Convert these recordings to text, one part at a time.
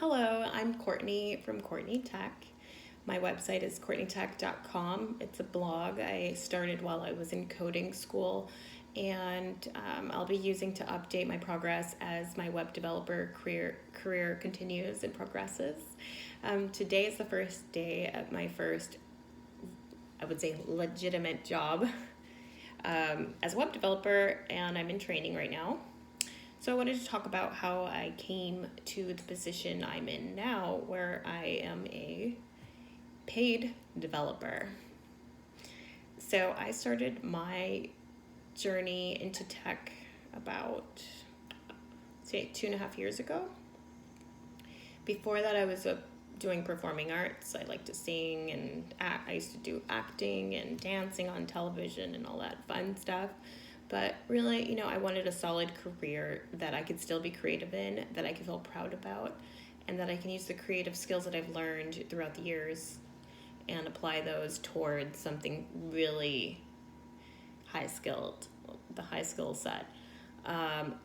Hello, I'm Courtney from Courtney Tech. My website is courtneytech.com. It's a blog I started while I was in coding school, and I'll be using to update my progress as my web developer career continues and progresses. Today is the first day of my first, I would say, legitimate job as a web developer, and I'm in training right now. So I wanted to talk about how I came to the position I'm in now, where I am a paid developer. So I started my journey into tech about, say, 2.5 years ago. Before that, I was doing performing arts. I like to sing and act. I used to do acting and dancing on television and all that fun stuff. But really, I wanted a solid career that I could still be creative in, that I could feel proud about, and that I can use the creative skills that I've learned throughout the years and apply those towards something really the high skill set.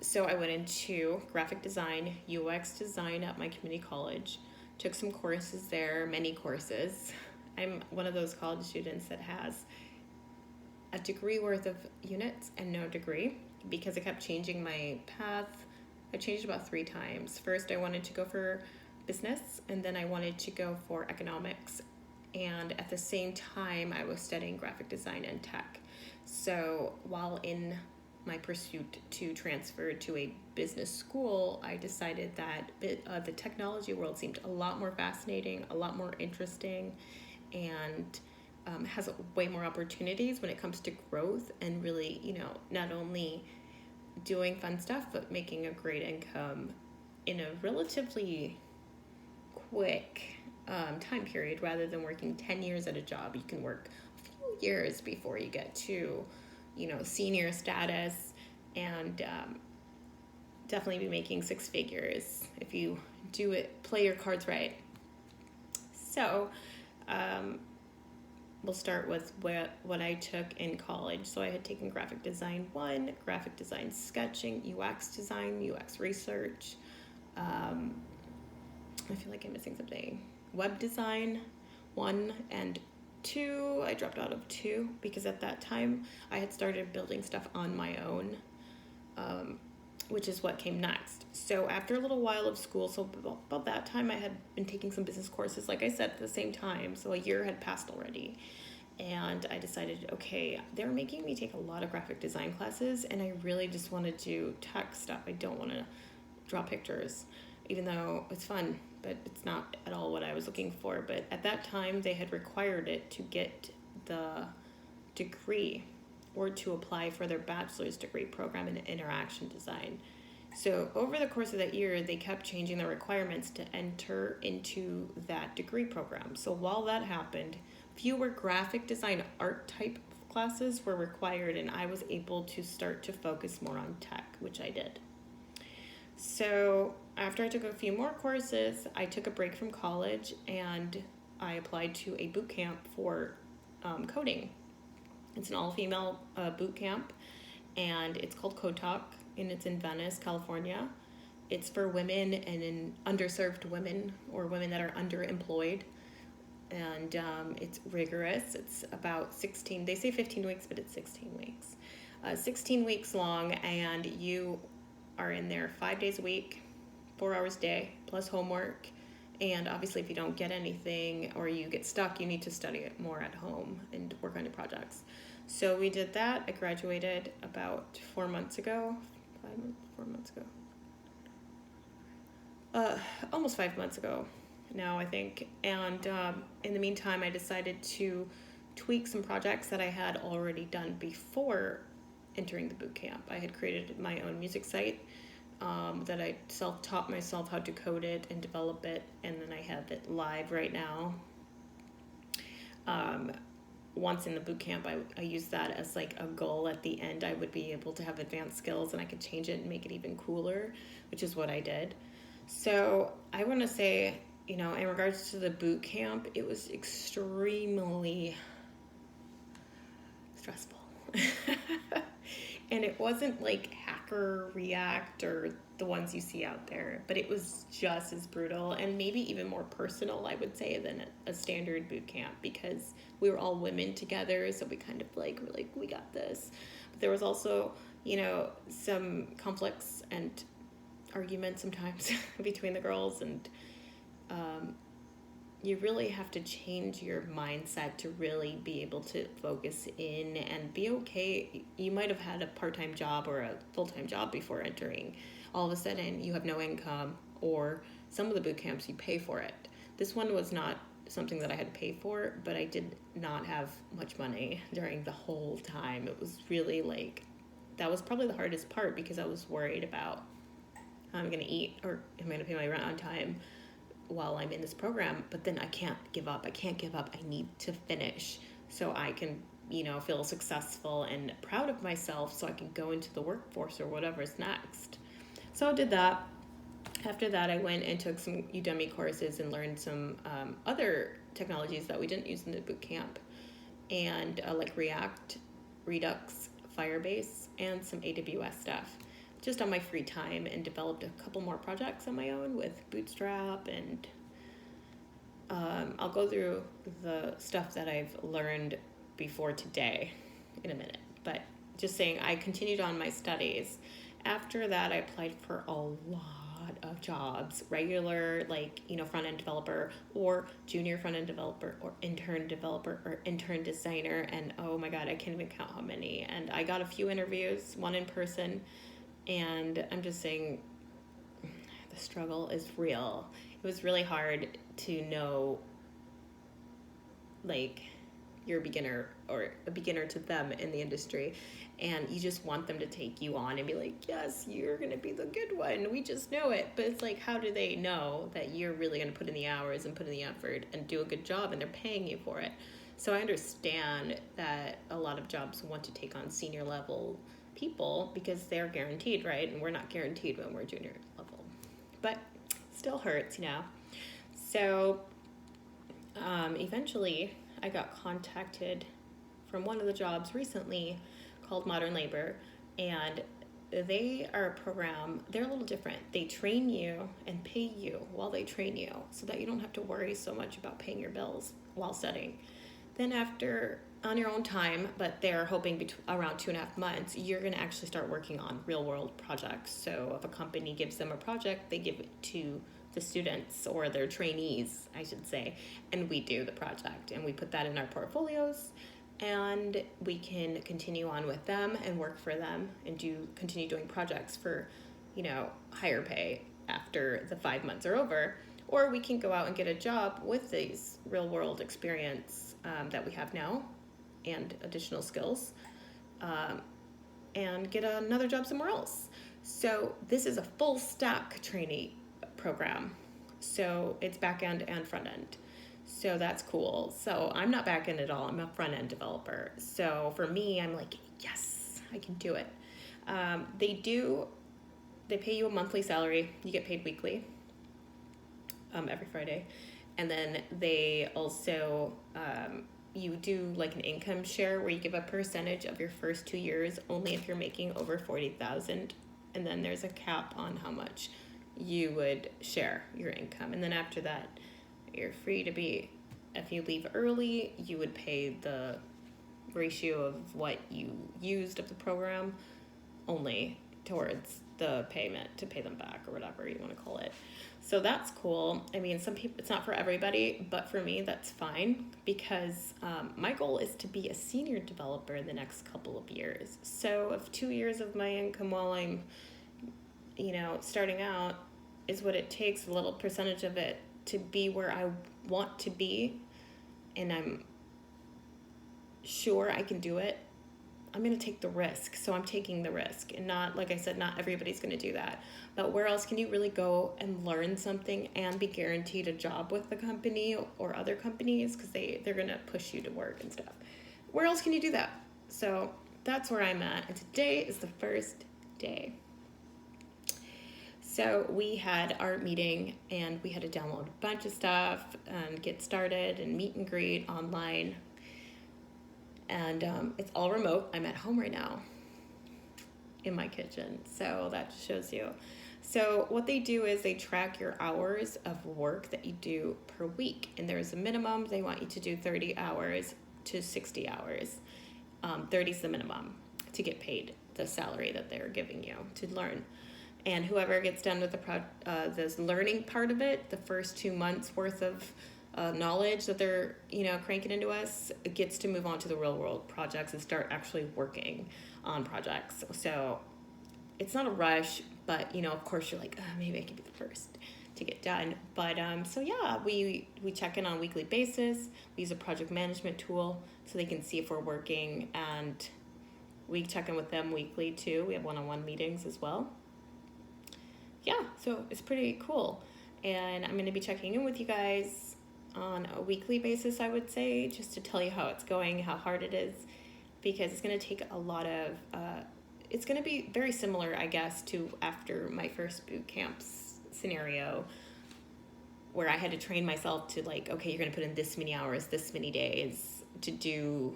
So I went into graphic design, UX design at my community college, took some courses there, many courses. I'm one of those college students that has a degree worth of units and no degree because I kept changing my path. I changed about 3 times. First, I wanted to go for business, and then I wanted to go for economics. And at the same time, I was studying graphic design and tech. So while in my pursuit to transfer to a business school, I decided that the technology world seemed a lot more fascinating, a lot more interesting, and has way more opportunities when it comes to growth and really, not only doing fun stuff, but making a great income in a relatively quick time period rather than working 10 years at a job. You can work a few years before you get to, senior status and definitely be making 6 figures if you play your cards right. So, we'll start with what I took in college. So I had taken graphic design 1, graphic design sketching, UX design, UX research. I feel like I'm missing something. Web design 1 and 2. I dropped out of 2 because at that time I had started building stuff on my own, which is what came next. So after a little while of school, so about that time I had been taking some business courses, like I said, at the same time. So a year had passed already. And I decided, okay, they're making me take a lot of graphic design classes, and I really just want to do tech stuff. I don't want to draw pictures, even though it's fun, but it's not at all what I was looking for. But at that time, they had required it to get the degree or to apply for their bachelor's degree program in interaction design. So over the course of that year, they kept changing the requirements to enter into that degree program. So while that happened, fewer graphic design art type classes were required, and I was able to start to focus more on tech, which I did. So after I took a few more courses, I took a break from college and I applied to a boot camp for coding. It's an all-female boot camp, and it's called Code Talk, and it's in Venice, California. It's for women and in underserved women or women that are underemployed. And it's rigorous. It's about 16, they say 15 weeks, but it's 16 weeks. 16 weeks long, and you are in there 5 days a week, 4 hours a day, plus homework. And obviously if you don't get anything or you get stuck, you need to study it more at home and work on your projects. So we did that. I graduated about 4 months ago. 4 months ago. Almost 5 months ago now, I think. And in the meantime, I decided to tweak some projects that I had already done before entering the boot camp. I had created my own music site that I self-taught myself how to code it and develop it, and then I have it live right now. Once in the boot camp, I use that as like a goal at the end. I would be able to have advanced skills and I could change it and make it even cooler, which is what I did. So I want to say, in regards to the boot camp, it was extremely stressful. And it wasn't like Hacker, React, or the ones you see out there, but it was just as brutal and maybe even more personal, I would say, than a standard boot camp, because we were all women together, so we kind of like were like, we got this. But there was also, you know, some conflicts and arguments sometimes between the girls, and you really have to change your mindset to really be able to focus in and be okay. You might have had a part-time job or a full-time job before entering. All of a sudden, you have no income, or some of the boot camps, you pay for it. This one was not something that I had to pay for, but I did not have much money during the whole time. It was really like, that was probably the hardest part, because I was worried about how I'm going to eat, or am I going to pay my rent on time while I'm in this program. But then I can't give up. I need to finish so I can, you know, feel successful and proud of myself, so I can go into the workforce or whatever's next. So I did that. After that, I went and took some Udemy courses and learned some other technologies that we didn't use in the boot camp, and like React, Redux, Firebase, and some AWS stuff, just on my free time, and developed a couple more projects on my own with Bootstrap. And I'll go through the stuff that I've learned before today in a minute. But just saying, I continued on my studies. After that, I applied for a lot of jobs, regular, like, you know, front-end developer, or junior front-end developer, or intern developer, or intern designer, and oh my god, I can't even count how many. And I got a few interviews, one in person, and I'm just saying, the struggle is real. It was really hard to know, like, you're a beginner or a beginner to them in the industry, and you just want them to take you on and be like, yes, you're going to be the good one. We just know it. But it's like, how do they know that you're really going to put in the hours and put in the effort and do a good job, and they're paying you for it? So I understand that a lot of jobs want to take on senior level people because they're guaranteed, right? And we're not guaranteed when we're junior level. But still hurts, you know? So eventually I got contacted from one of the jobs recently called Modern Labor, and they are a program. They're a little different. They train you and pay you while they train you, so that you don't have to worry so much about paying your bills while studying. Then after, on your own time, but they're hoping around 2.5 months, you're going to actually start working on real world projects. So if a company gives them a project, they give it to the students, or their trainees, I should say, and we do the project, and we put that in our portfolios, and we can continue on with them and work for them and continue doing projects for, you know, higher pay after the 5 months are over. Or we can go out and get a job with these real world experience that we have now, and additional skills, and get another job somewhere else. So this is a full stack trainee program. So it's back end and front end. So that's cool. So I'm not back end at all. I'm a front end developer. So for me, I'm like, yes, I can do it. They pay you a monthly salary. You get paid weekly, every Friday. And then they also, you do like an income share where you give a percentage of your first 2 years only if you're making over 40,000, and then there's a cap on how much you would share your income. And then after that, you're free to be, if you leave early, you would pay the ratio of what you used of the program only towards the payment to pay them back, or whatever you want to call it. So that's cool. I mean, some people, it's not for everybody, but for me, that's fine, because my goal is to be a senior developer in the next couple of years. So if 2 years of my income while I'm, you know, starting out is what it takes, a little percentage of it, to be where I want to be, and I'm sure I can do it, I'm going to take the risk. So I'm taking the risk, and not, like I said, not everybody's going to do that. But where else can you really go and learn something and be guaranteed a job with the company or other companies, because they're going to push you to work and stuff? Where else can you do that? So that's where I'm at, and today is the first day. So we had our meeting, and we had to download a bunch of stuff and get started and meet and greet online. And it's all remote. I'm at home right now in my kitchen, so that shows you. So what they do is they track your hours of work that you do per week, and there's a minimum. They want you to do 30 hours to 60 hours. 30 is the minimum to get paid the salary that they're giving you to learn. And whoever gets done with this learning part of it, the first 2 months worth of knowledge that they're cranking into us, gets to move on to the real world projects and start actually working on projects. So it's not a rush, but of course you're like, oh, maybe I could be the first to get done. But so yeah, we check in on a weekly basis. We use a project management tool so they can see if we're working, and we check in with them weekly too. We have one-on-one meetings as well. Yeah, so it's pretty cool. And I'm going to be checking in with you guys on a weekly basis, I would say, just to tell you how it's going, how hard it is, because it's going to take a lot of, it's going to be very similar, I guess, to after my first boot camp scenario, where I had to train myself to like, okay, you're going to put in this many hours, this many days to do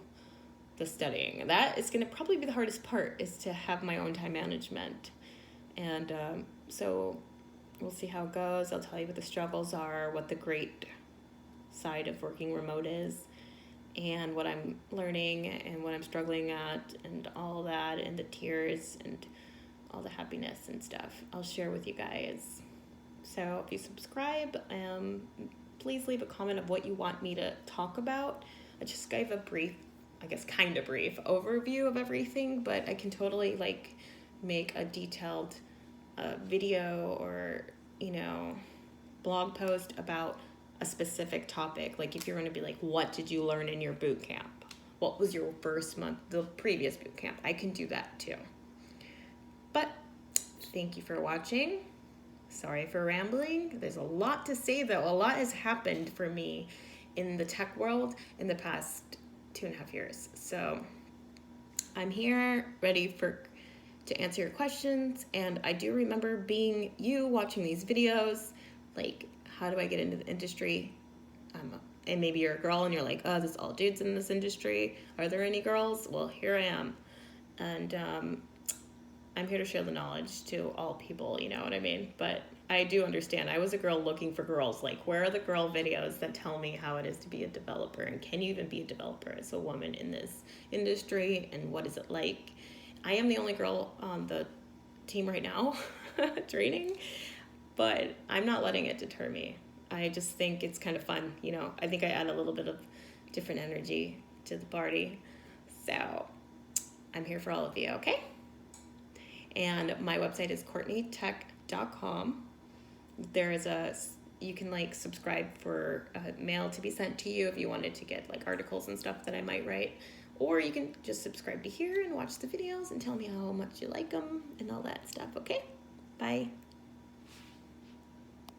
the studying. That is going to probably be the hardest part, is to have my own time management. And so we'll see how it goes. I'll tell you what the struggles are, what the great side of working remote is, and what I'm learning and what I'm struggling at, and all that, and the tears and all the happiness and stuff. I'll share with you guys. So if you subscribe, please leave a comment of what you want me to talk about. I just gave a brief, I guess kind of brief overview of everything, but I can totally like make a detailed video or blog post about a specific topic. Like if you're going to be like, what did you learn in your boot camp? What was your first month, the previous boot camp? I can do that too. But thank you for watching. Sorry for rambling. There's a lot to say though. A lot has happened for me in the tech world in the past 2.5 years. So I'm here ready to answer your questions. And I do remember being you watching these videos, like, how do I get into the industry? And maybe you're a girl and you're like, oh, there's all dudes in this industry. Are there any girls? Well, here I am. And I'm here to share the knowledge to all people, you know what I mean? But I do understand. I was a girl looking for girls. Like, where are the girl videos that tell me how it is to be a developer? And can you even be a developer as a woman in this industry? And what is it like? I am the only girl on the team right now training, but I'm not letting it deter me. I just think it's kind of fun. I think I add a little bit of different energy to the party. So I'm here for all of you, okay? And my website is CourtneyTech.com. You can like subscribe for mail to be sent to you if you wanted to get like articles and stuff that I might write. Or you can just subscribe to here and watch the videos and tell me how much you like them and all that stuff, okay? Bye.